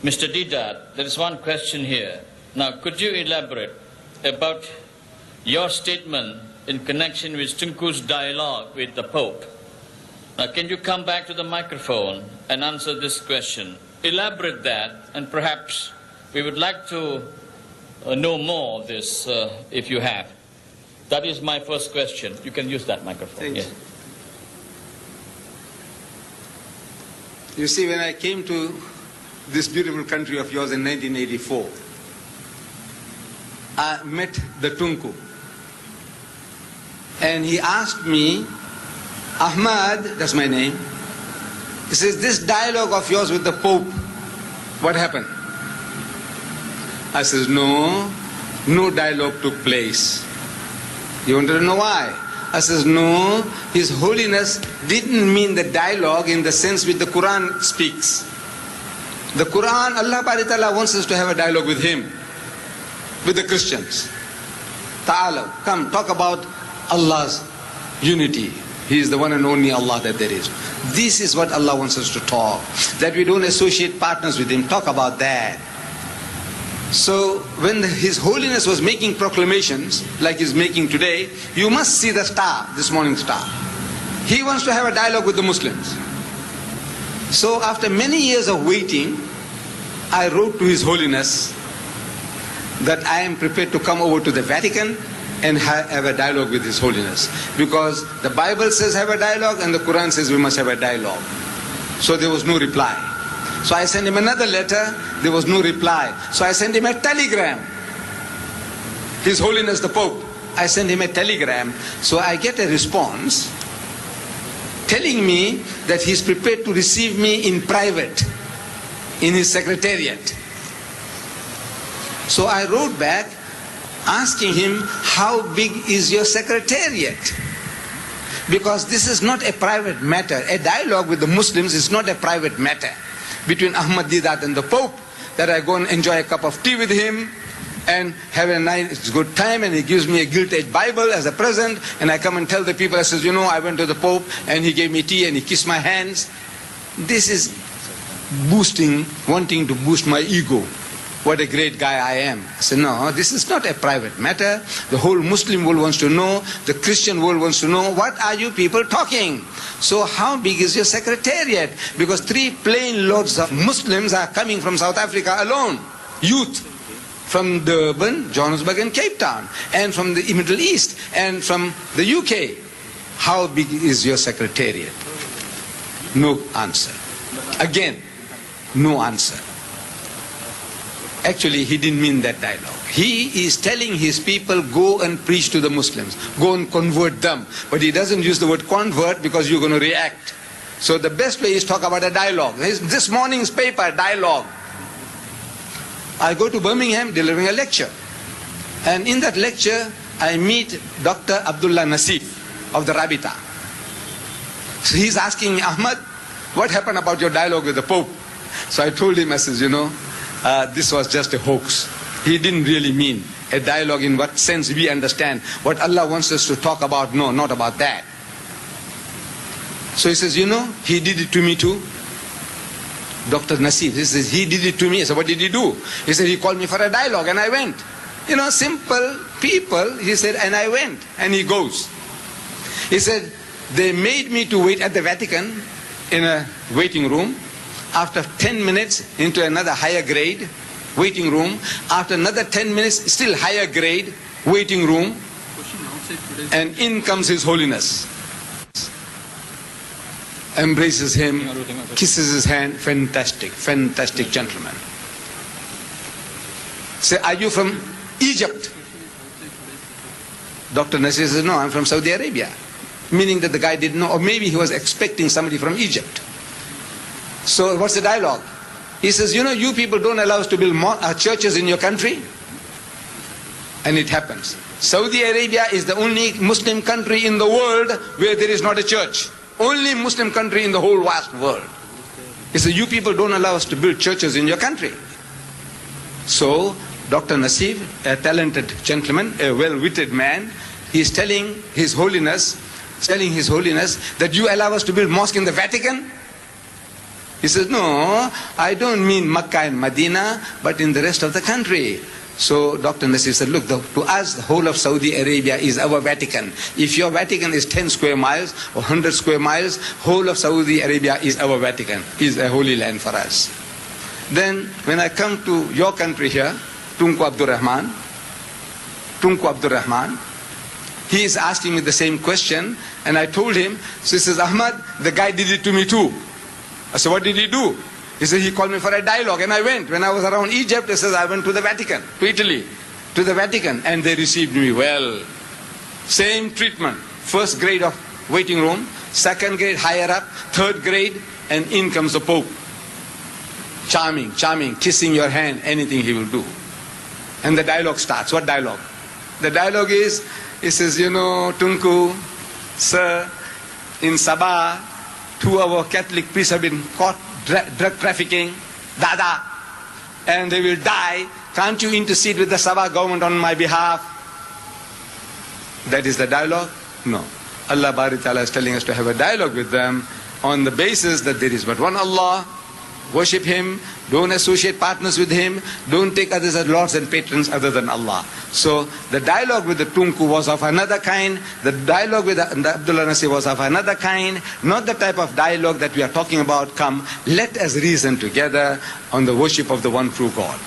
Mr. Deedat, there is one question here. Now, could you elaborate about your statement in connection with Tunku's dialogue with the Pope? Now, can you come back to the microphone and answer this question? Elaborate that, and perhaps we would like to know more of this if you have. That is my first question. You can use that microphone. Yes. You see, when I came to this beautiful country of yours in 1984, I met the Tunku. And he asked me, Ahmad, that's my name, he says, this dialogue of yours with the Pope, what happened? I says, no dialogue took place. You wanted to know why? I says, no, His Holiness didn't mean the dialogue in the sense which the Quran speaks. The Quran, Allah Ta'ala wants us to have a dialogue with Him, with the Christians. Ta'ala, come, talk about Allah's unity. He is the one and only Allah that there is. This is what Allah wants us to talk. That we don't associate partners with Him. Talk about that. So when His Holiness was making proclamations, like He's making today, you must see the star, this morning star. He wants to have a dialogue with the Muslims. So after many years of waiting, I wrote to His Holiness that I am prepared to come over to the Vatican and have a dialogue with His Holiness. Because the Bible says have a dialogue and the Quran says we must have a dialogue. So there was no reply. So I sent him another letter, there was no reply. So I sent him a telegram. His Holiness the Pope, I sent him a telegram. So I get a response telling me that he's prepared to receive me in private, in his secretariat. So I wrote back asking him, how big is your secretariat? Because this is not a private matter. A dialogue with the Muslims is not a private matter between Ahmad Deedat and the Pope, that I go and enjoy a cup of tea with him and have a nice good time, and he gives me a gilt-edged Bible as a present, and I come and tell the people, I says, you know, I went to the Pope and he gave me tea and he kissed my hands. This is wanting to boost my ego. What a great guy I am. I said, no, this is not a private matter. The whole Muslim world wants to know, the Christian world wants to know, what are you people talking? So how big is your secretariat? Because 3 plane loads of Muslims are coming from South Africa alone. Youth from Durban, Johannesburg and Cape Town, and from the Middle East, and from the UK. How big is your secretariat? No answer. Again, no answer. Actually, he didn't mean that dialogue. He is telling his people, go and preach to the Muslims. Go and convert them. But he doesn't use the word convert because you're going to react. So the best way is talk about a dialogue. This morning's paper, dialogue. I go to Birmingham delivering a lecture. And in that lecture, I meet Dr. Abdullah Nasif of the Rabita. So he's asking me, Ahmad, what happened about your dialogue with the Pope? So I told him, I says, you know, this was just a hoax. He didn't really mean a dialogue in what sense we understand. What Allah wants us to talk about, no, not about that. So he says, you know, he did it to me too. Dr. Nasif, he says, he did it to me. I said, what did he do? He said, he called me for a dialogue and I went. You know, simple people, he said, and I went. And he goes. He said, they made me to wait at the Vatican in a waiting room. After 10 minutes into another higher grade waiting room, after another 10 minutes still higher grade waiting room, and in comes His Holiness, embraces him, kisses his hand. Fantastic, fantastic gentleman. Say, are you from Egypt? Dr. Nasir says, no, I'm from Saudi Arabia, meaning that the guy didn't know, or maybe he was expecting somebody from Egypt. So what's the dialogue? He says, you know, you people don't allow us to build churches in your country. And it happens. Saudi Arabia is the only Muslim country in the world where there is not a church. Only Muslim country in the whole vast world. He says, you people don't allow us to build churches in your country. So Dr. Nasif, a talented gentleman, a well-witted man, he is telling His Holiness that you allow us to build mosque in the Vatican? He says, no, I don't mean Makkah and Medina, but in the rest of the country. So Dr. Nasir said, look, to us, the whole of Saudi Arabia is our Vatican. If your Vatican is 10 square miles or 100 square miles, whole of Saudi Arabia is our Vatican, is a holy land for us. Then when I come to your country here, Tunku Abdul Rahman, he is asking me the same question, and I told him, so he says, Ahmad, the guy did it to me too. I said, what did he do? He said, he called me for a dialogue, and I went. When I was around Egypt, he says, I went to the Vatican, to Italy, to the Vatican, and they received me well. Same treatment. First grade of waiting room, second grade higher up, third grade, and in comes the Pope. Charming, charming, kissing your hand, anything he will do. And the dialogue starts. What dialogue? The dialogue is, he says, you know, Tunku, sir, in Sabah, 2 of our Catholic priests have been caught drug trafficking, Dada, and they will die. Can't you intercede with the Sabah government on my behalf? That is the dialogue? No. Allah Bari Ta'ala is telling us to have a dialogue with them on the basis that there is but one Allah, worship Him, don't associate partners with Him, don't take others as lords and patrons other than Allah. So the dialogue with the Tunku was of another kind, the dialogue with the Abdullah Nasir was of another kind, not the type of dialogue that we are talking about. Come, let us reason together on the worship of the one true God.